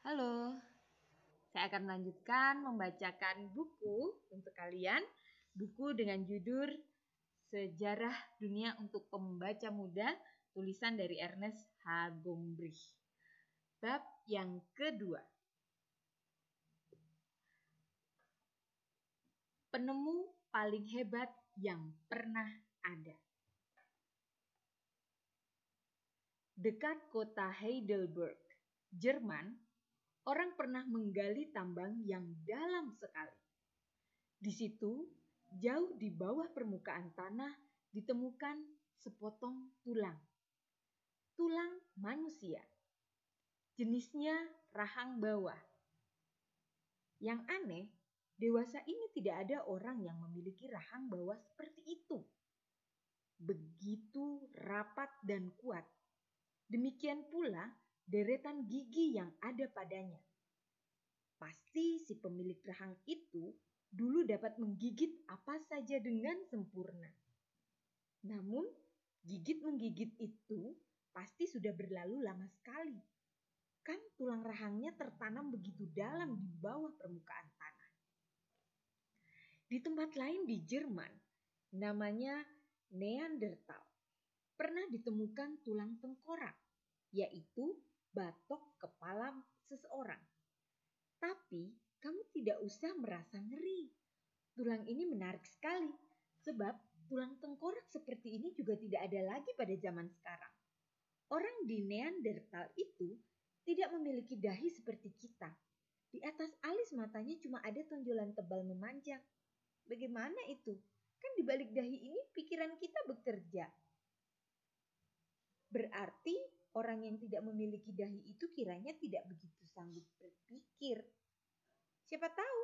Halo, saya akan melanjutkan membacakan buku untuk kalian. Buku dengan judul Sejarah Dunia untuk Pembaca Muda, tulisan dari Ernest H. Gombrich. Bab yang kedua. Penemu paling hebat yang pernah ada. Dekat kota Heidelberg, Jerman, orang pernah menggali tambang yang dalam sekali. Di situ, jauh di bawah permukaan tanah, ditemukan sepotong tulang. Tulang manusia. Jenisnya rahang bawah. Yang aneh, dewasa ini tidak ada orang yang memiliki rahang bawah seperti itu. Begitu rapat dan kuat. Demikian pula deretan gigi yang ada padanya. Pasti si pemilik rahang itu dulu dapat menggigit apa saja dengan sempurna. Namun, gigit-menggigit itu pasti sudah berlalu lama sekali. Kan tulang rahangnya tertanam begitu dalam di bawah permukaan tanah. Di tempat lain di Jerman, namanya Neanderthal, pernah ditemukan tulang tengkorak, yaitu batok kepala seseorang. Tapi kamu tidak usah merasa ngeri. Tulang ini menarik sekali, sebab tulang tengkorak seperti ini juga tidak ada lagi pada zaman sekarang. Orang di Neanderthal itu tidak memiliki dahi seperti kita. Di atas alis matanya cuma ada tonjolan tebal memanjang. Bagaimana itu? Kan di balik dahi ini pikiran kita bekerja. Berarti orang yang tidak memiliki dahi itu kiranya tidak begitu sanggup berpikir. Siapa tahu?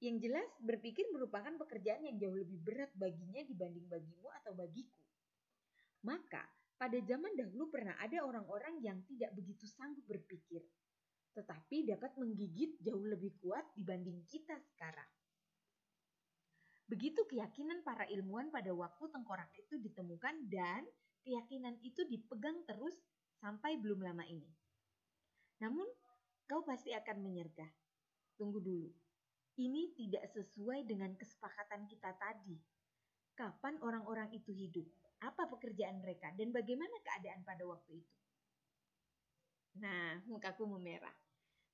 Yang jelas berpikir merupakan pekerjaan yang jauh lebih berat baginya dibanding bagimu atau bagiku. Maka pada zaman dahulu pernah ada orang-orang yang tidak begitu sanggup berpikir, tetapi dapat menggigit jauh lebih kuat dibanding kita sekarang. Begitu keyakinan para ilmuwan pada waktu tengkorak itu ditemukan dan keyakinan itu dipegang terus sampai belum lama ini. Namun kau pasti akan menyergah. Tunggu dulu. Ini tidak sesuai dengan kesepakatan kita tadi. Kapan orang-orang itu hidup? Apa pekerjaan mereka? Dan bagaimana keadaan pada waktu itu? Nah, mukaku memerah.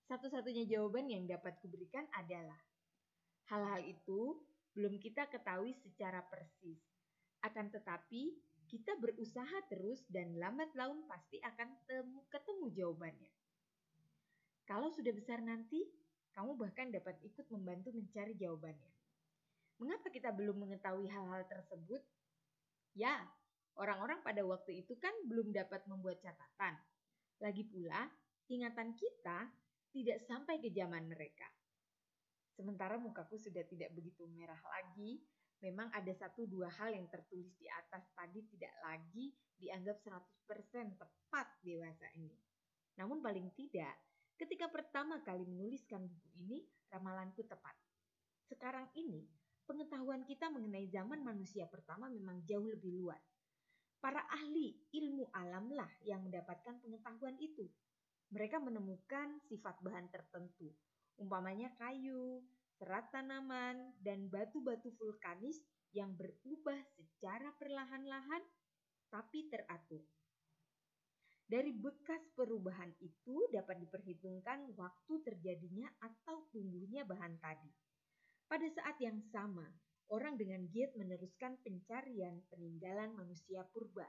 Satu-satunya jawaban yang dapat kuberikan adalah hal-hal itu belum kita ketahui secara persis. Akan tetapi, kita berusaha terus dan lambat laun pasti akan ketemu jawabannya. Kalau sudah besar nanti, kamu bahkan dapat ikut membantu mencari jawabannya. Mengapa kita belum mengetahui hal-hal tersebut? Ya, orang-orang pada waktu itu kan belum dapat membuat catatan. Lagi pula, ingatan kita tidak sampai ke zaman mereka. Sementara mukaku sudah tidak begitu merah lagi, memang ada 1-2 hal yang tertulis di atas tadi tidak lagi dianggap 100% tepat dewasa ini. Namun paling tidak, ketika pertama kali menuliskan buku ini, ramalanku tepat. Sekarang ini, pengetahuan kita mengenai zaman manusia pertama memang jauh lebih luas. Para ahli ilmu alamlah yang mendapatkan pengetahuan itu. Mereka menemukan sifat bahan tertentu, umpamanya kayu, serat tanaman, dan batu-batu vulkanis yang berubah secara perlahan-lahan tapi teratur. Dari bekas perubahan itu dapat diperhitungkan waktu terjadinya atau tumbuhnya bahan tadi. Pada saat yang sama, orang dengan giat meneruskan pencarian peninggalan manusia purba.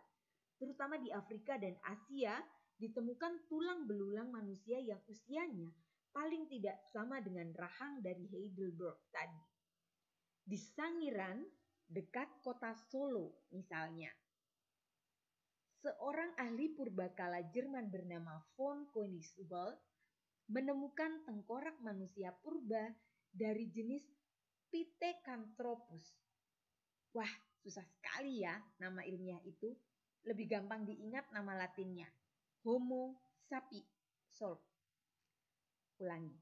Terutama di Afrika dan Asia, ditemukan tulang belulang manusia yang usianya paling tidak sama dengan rahang dari Heidelberg tadi. Di Sangiran, dekat kota Solo misalnya, seorang ahli purbakala Jerman bernama von Koenigswald menemukan tengkorak manusia purba dari jenis Pithecanthropus. Wah, susah sekali ya nama ilmiah itu. Lebih gampang diingat nama latinnya, Homo sapiens. Ulangi,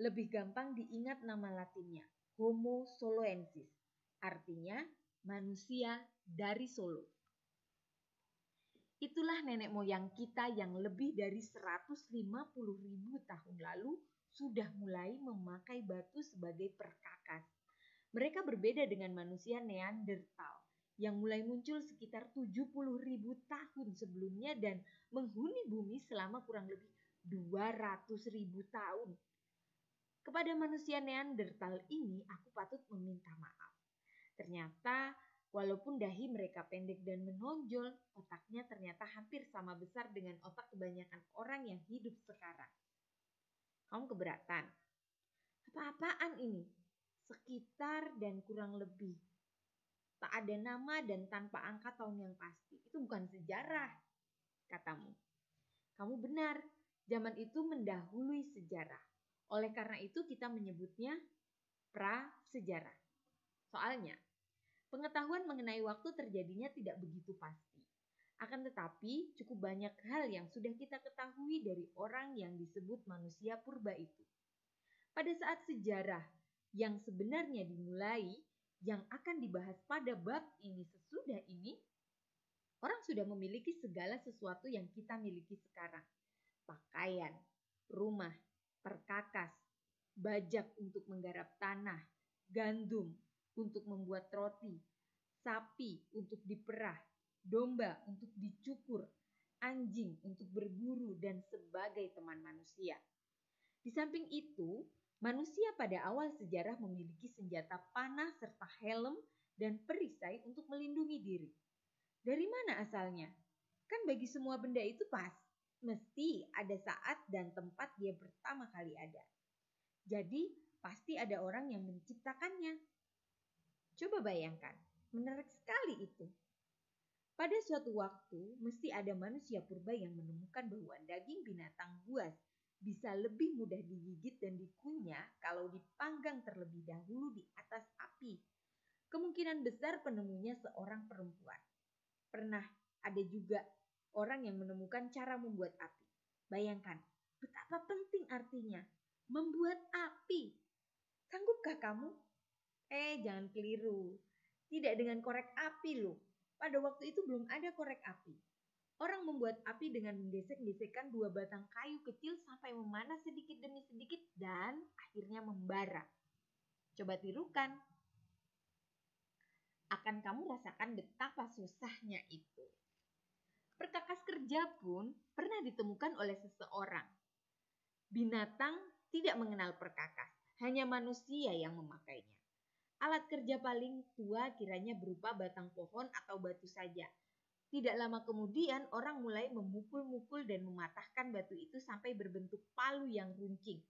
lebih gampang diingat nama latinnya, Homo soloensis. Artinya manusia dari Solo. Itulah nenek moyang kita yang lebih dari 150.000 tahun lalu sudah mulai memakai batu sebagai perkakas. Mereka berbeda dengan manusia Neanderthal yang mulai muncul sekitar 70.000 tahun sebelumnya dan menghuni bumi selama kurang lebih 200.000 tahun. Kepada manusia Neanderthal ini aku patut meminta maaf. Ternyata walaupun dahi mereka pendek dan menonjol, otaknya ternyata hampir sama besar dengan otak kebanyakan orang yang hidup sekarang. Kamu keberatan? Apa-apaan ini? Sekitar dan kurang lebih. Tak ada nama dan tanpa angka tahun yang pasti. Itu bukan sejarah, katamu. Kamu benar, zaman itu mendahului sejarah. Oleh karena itu kita menyebutnya prasejarah. Soalnya, pengetahuan mengenai waktu terjadinya tidak begitu pasti. Akan tetapi, cukup banyak hal yang sudah kita ketahui dari orang yang disebut manusia purba itu. Pada saat sejarah yang sebenarnya dimulai, yang akan dibahas pada bab ini sesudah ini, orang sudah memiliki segala sesuatu yang kita miliki sekarang. Pakaian, rumah, perkakas, bajak untuk menggarap tanah, gandum untuk membuat roti, sapi untuk diperah, domba untuk dicukur, anjing untuk berburu, dan sebagai teman manusia. Di samping itu, manusia pada awal sejarah memiliki senjata panah serta helm dan perisai untuk melindungi diri. Dari mana asalnya? Kan bagi semua benda itu mesti ada saat dan tempat dia pertama kali ada. Jadi, pasti ada orang yang menciptakannya. Coba bayangkan, menarik sekali itu. Pada suatu waktu, mesti ada manusia purba yang menemukan bahwa daging binatang buas bisa lebih mudah digigit dan dikunyah kalau dipanggang terlebih dahulu di atas api. Kemungkinan besar penemunya seorang perempuan. Pernah ada juga orang yang menemukan cara membuat api. Bayangkan, betapa penting artinya membuat api. Sanggupkah kamu? Jangan keliru. Tidak dengan korek api loh. Pada waktu itu belum ada korek api. Orang membuat api dengan menggesek-gesekkan 2 batang kayu kecil sampai memanas sedikit demi sedikit dan akhirnya membara. Coba tirukan. Akan kamu rasakan betapa susahnya itu. Perkakas kerja pun pernah ditemukan oleh seseorang. Binatang tidak mengenal perkakas, hanya manusia yang memakainya. Alat kerja paling tua kiranya berupa batang pohon atau batu saja. Tidak lama kemudian orang mulai memukul-mukul dan mematahkan batu itu sampai berbentuk palu yang runcing.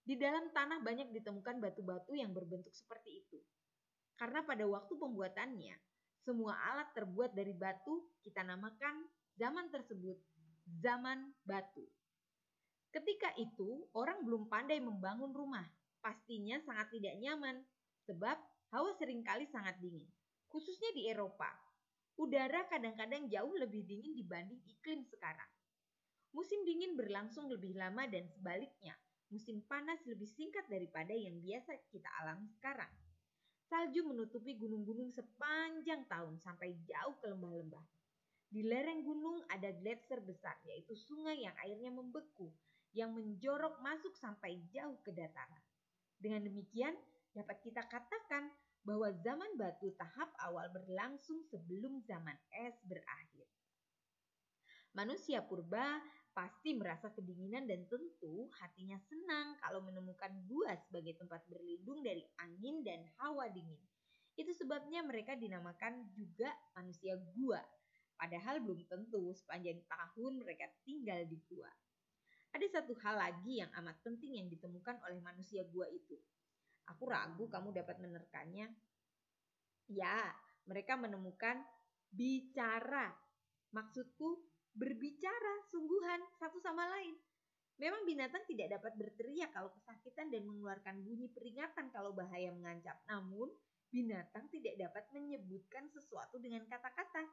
Di dalam tanah banyak ditemukan batu-batu yang berbentuk seperti itu. Karena pada waktu pembuatannya, semua alat terbuat dari batu, kita namakan zaman tersebut zaman batu. Ketika itu, orang belum pandai membangun rumah. Pastinya sangat tidak nyaman, sebab hawa seringkali sangat dingin, khususnya di Eropa. Udara kadang-kadang jauh lebih dingin dibanding iklim sekarang. Musim dingin berlangsung lebih lama dan sebaliknya, musim panas lebih singkat daripada yang biasa kita alami sekarang. Salju menutupi gunung-gunung sepanjang tahun sampai jauh ke lembah-lembah. Di lereng gunung ada gletser besar, yaitu sungai yang airnya membeku, yang menjorok masuk sampai jauh ke dataran. Dengan demikian, dapat kita katakan bahwa zaman batu tahap awal berlangsung sebelum zaman es berakhir. Manusia purba pasti merasa kedinginan dan tentu hatinya senang kalau menemukan gua sebagai tempat berlindung dari angin dan hawa dingin. Itu sebabnya mereka dinamakan juga manusia gua. Padahal belum tentu sepanjang tahun mereka tinggal di gua. Ada satu hal lagi yang amat penting yang ditemukan oleh manusia gua itu. Aku ragu kamu dapat menerkannya. Ya, mereka menemukan bicara. Maksudku berbicara sungguhan satu sama lain. Memang binatang tidak dapat berteriak kalau kesakitan dan mengeluarkan bunyi peringatan kalau bahaya mengancam. Namun, binatang tidak dapat menyebutkan sesuatu dengan kata-kata.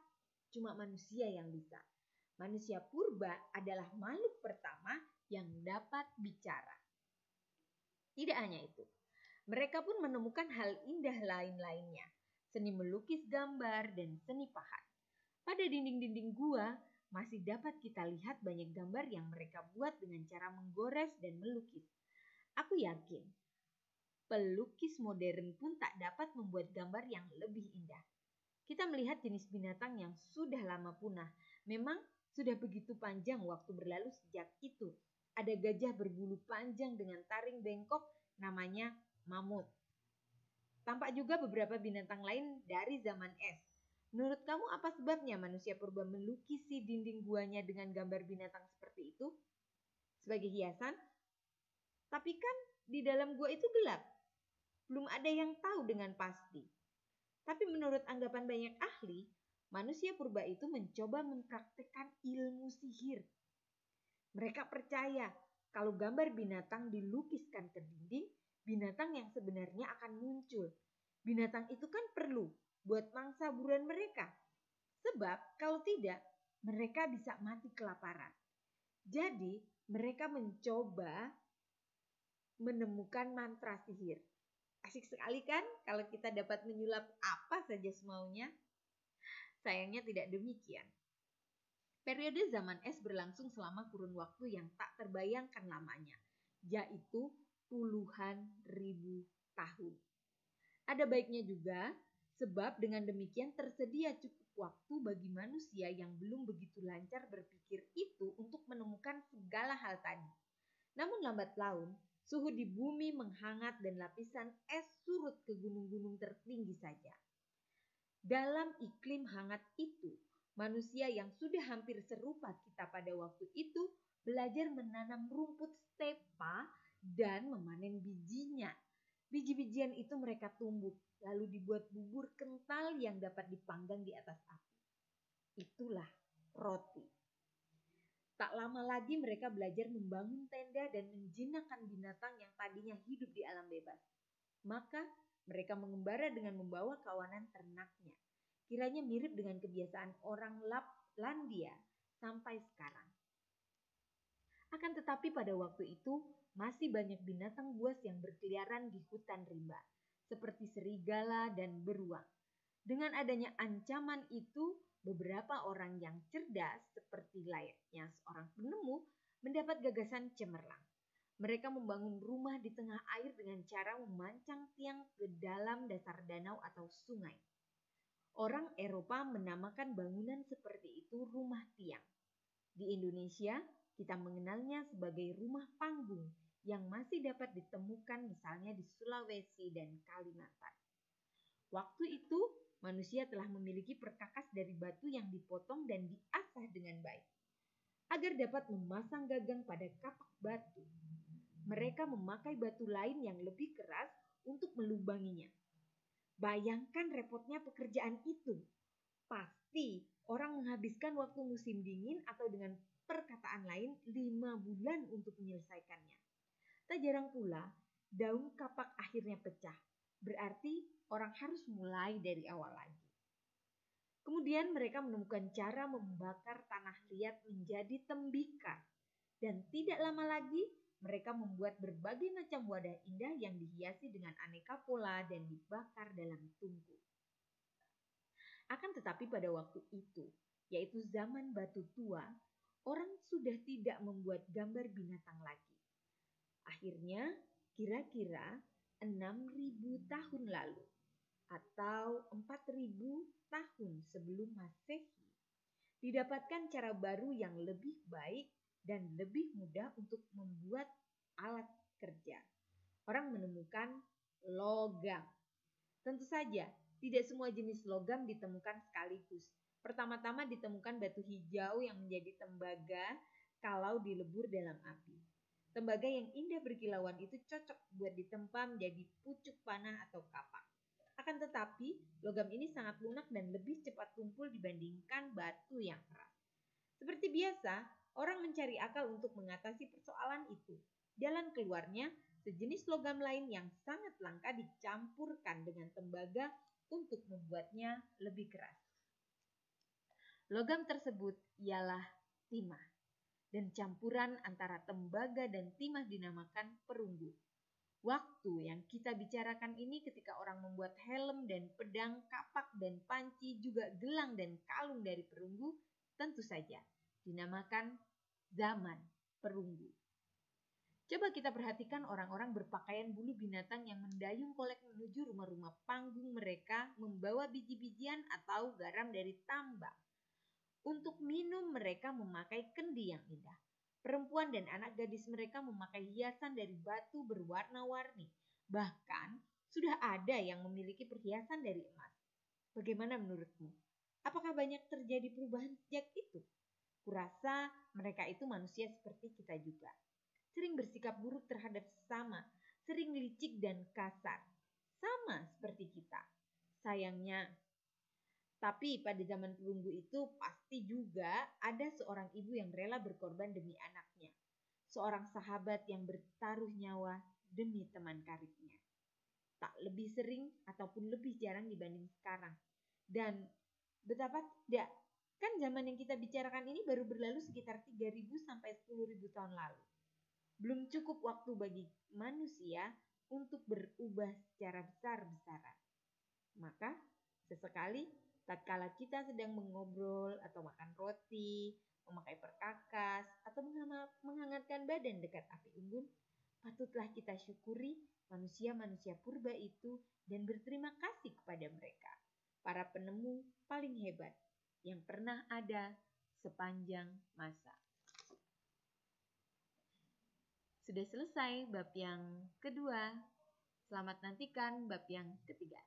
Cuma manusia yang bisa. Manusia purba adalah makhluk pertama yang dapat bicara. Tidak hanya itu, mereka pun menemukan hal indah lain-lainnya, seni melukis gambar dan seni pahat. Pada dinding-dinding gua masih dapat kita lihat banyak gambar yang mereka buat dengan cara menggores dan melukis. Aku yakin pelukis modern pun tak dapat membuat gambar yang lebih indah. Kita melihat jenis binatang yang sudah lama punah. Memang sudah begitu panjang waktu berlalu sejak itu. Ada gajah berbulu panjang dengan taring bengkok namanya mamut. Tampak juga beberapa binatang lain dari zaman es. Menurut kamu apa sebabnya manusia purba melukisi dinding guanya dengan gambar binatang seperti itu? Sebagai hiasan? Tapi kan di dalam gua itu gelap. Belum ada yang tahu dengan pasti. Tapi menurut anggapan banyak ahli, manusia purba itu mencoba mempraktikkan ilmu sihir. Mereka percaya kalau gambar binatang dilukiskan ke dinding, binatang yang sebenarnya akan muncul. Binatang itu kan perlu buat mangsa buruan mereka. Sebab kalau tidak, mereka bisa mati kelaparan. Jadi mereka mencoba menemukan mantra sihir. Asik sekali kan kalau kita dapat menyulap apa saja semaunya? Sayangnya tidak demikian. Periode zaman es berlangsung selama kurun waktu yang tak terbayangkan lamanya, yaitu puluhan ribu tahun. Ada baiknya juga, sebab dengan demikian tersedia cukup waktu bagi manusia yang belum begitu lancar berpikir itu untuk menemukan segala hal tadi. Namun lambat laun, suhu di bumi menghangat dan lapisan es surut ke gunung-gunung tertinggi saja. Dalam iklim hangat itu, manusia yang sudah hampir serupa kita pada waktu itu belajar menanam rumput stepa dan memanen bijinya. Biji-bijian itu mereka tumbuk, lalu dibuat bubur kental yang dapat dipanggang di atas api. Itulah roti. Tak lama lagi mereka belajar membangun tenda dan menjinakkan binatang yang tadinya hidup di alam bebas. Maka mereka mengembara dengan membawa kawanan ternaknya. Kiranya mirip dengan kebiasaan orang Laplandia sampai sekarang. Akan tetapi pada waktu itu masih banyak binatang buas yang berkeliaran di hutan rimba, seperti serigala dan beruang. Dengan adanya ancaman itu, beberapa orang yang cerdas seperti layaknya seorang penemu mendapat gagasan cemerlang. Mereka membangun rumah di tengah air dengan cara memancang tiang ke dalam dasar danau atau sungai. Orang Eropa menamakan bangunan seperti itu rumah tiang. Di Indonesia, kita mengenalnya sebagai rumah panggung yang masih dapat ditemukan misalnya di Sulawesi dan Kalimantan. Waktu itu, manusia telah memiliki perkakas dari batu yang dipotong dan diasah dengan baik. Agar dapat memasang gagang pada kapak batu, mereka memakai batu lain yang lebih keras untuk melubanginya. Bayangkan repotnya pekerjaan itu. Pasti orang menghabiskan waktu musim dingin atau dengan perkataan lain 5 bulan untuk menyelesaikannya. Tak jarang pula daun kapak akhirnya pecah. Berarti orang harus mulai dari awal lagi. Kemudian mereka menemukan cara membakar tanah liat menjadi tembikar. Dan tidak lama lagi mereka membuat berbagai macam wadah indah yang dihiasi dengan aneka pola dan dibakar dalam tungku. Akan tetapi pada waktu itu, yaitu zaman batu tua, orang sudah tidak membuat gambar binatang lagi. Akhirnya kira-kira 6.000 tahun lalu atau 4.000 tahun sebelum Masehi, didapatkan cara baru yang lebih baik dan lebih mudah untuk membuat alat kerja. Orang menemukan logam. Tentu saja, tidak semua jenis logam ditemukan sekaligus. Pertama-tama ditemukan batu hijau yang menjadi tembaga kalau dilebur dalam api. Tembaga yang indah berkilauan itu cocok buat ditempa menjadi pucuk panah atau kapak. Akan tetapi, logam ini sangat lunak dan lebih cepat tumpul dibandingkan batu yang keras. Seperti biasa, orang mencari akal untuk mengatasi persoalan itu. Jalan keluarnya, sejenis logam lain yang sangat langka dicampurkan dengan tembaga untuk membuatnya lebih keras. Logam tersebut ialah timah. Dan campuran antara tembaga dan timah dinamakan perunggu. Waktu yang kita bicarakan ini ketika orang membuat helm dan pedang, kapak dan panci, juga gelang dan kalung dari perunggu, tentu saja dinamakan zaman perunggu. Coba kita perhatikan orang-orang berpakaian bulu binatang yang mendayung kolek menuju rumah-rumah panggung mereka membawa biji-bijian atau garam dari tambang. Untuk minum mereka memakai kendi yang indah. Perempuan dan anak gadis mereka memakai hiasan dari batu berwarna-warni. Bahkan sudah ada yang memiliki perhiasan dari emas. Bagaimana menurutmu? Apakah banyak terjadi perubahan sejak itu? Kurasa mereka itu manusia seperti kita juga. Sering bersikap buruk terhadap sesama, sering licik dan kasar. Sama seperti kita. Sayangnya, tapi pada zaman perunggu itu pasti juga ada seorang ibu yang rela berkorban demi anaknya. Seorang sahabat yang bertaruh nyawa demi teman karibnya. Tak lebih sering ataupun lebih jarang dibanding sekarang. Dan betapa tidak, kan zaman yang kita bicarakan ini baru berlalu sekitar 3.000 sampai 10.000 tahun lalu. Belum cukup waktu bagi manusia untuk berubah secara besar-besaran. Maka sesekali tatkala kita sedang mengobrol atau makan roti, memakai perkakas, atau menghangatkan badan dekat api unggun, patutlah kita syukuri manusia-manusia purba itu dan berterima kasih kepada mereka, para penemu paling hebat yang pernah ada sepanjang masa. Sudah selesai bab yang kedua. Selamat nantikan bab yang ketiga.